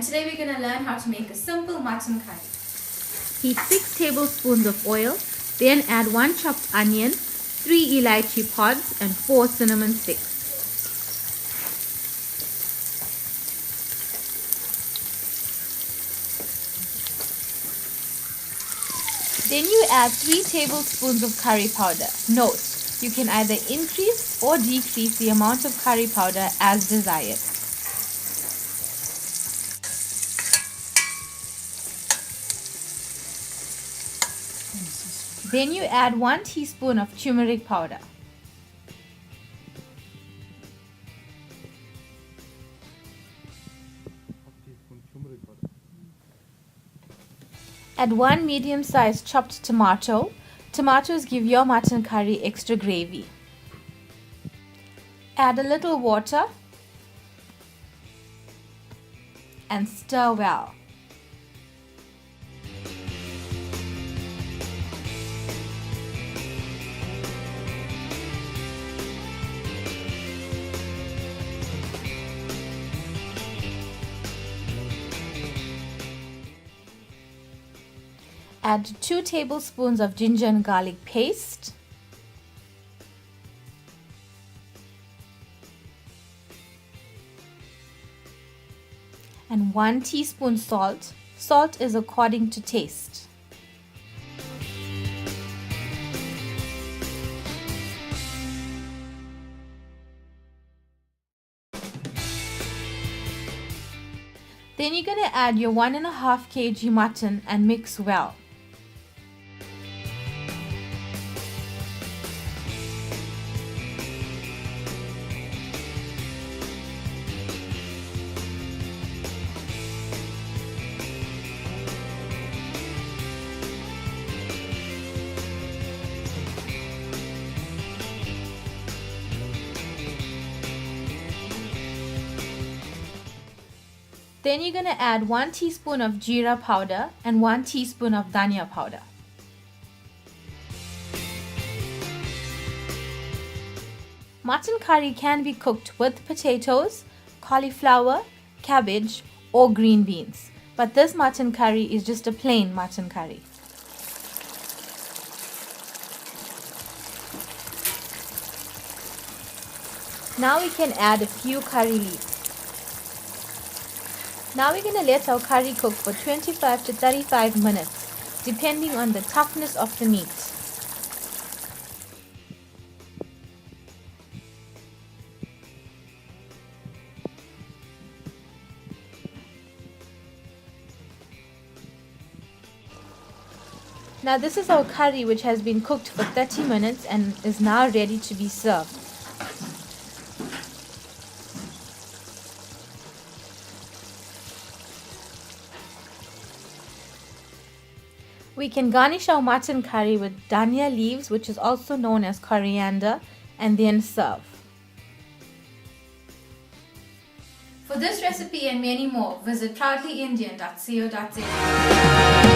today we're going to learn how to make a simple mutton curry. Heat 6 tablespoons of oil, then add 1 chopped onion, 3 elaichi pods and 4 cinnamon sticks. Then you add 3 tablespoons of curry powder. Note, you can either increase or decrease the amount of curry powder as desired. Then you add 1 teaspoon of turmeric powder. Add 1 medium-sized chopped tomato. Tomatoes give your mutton curry extra gravy. Add a little water and stir well. Add 2 tablespoons of ginger and garlic paste. And 1 teaspoon salt. Salt is according to taste. Then you're going to add your 1.5 kg mutton and mix well. Then you're going to add 1 teaspoon of jeera powder and 1 teaspoon of dhania powder. Mutton curry can be cooked with potatoes, cauliflower, cabbage or green beans. But this mutton curry is just a plain mutton curry. Now we can add a few curry leaves. Now we're going to let our curry cook for 25 to 35 minutes, depending on the toughness of the meat. Now this is our curry which has been cooked for 30 minutes and is now ready to be served. We can garnish our mutton curry with dhania leaves, which is also known as coriander, and then serve. For this recipe and many more, visit proudlyindian.co.za.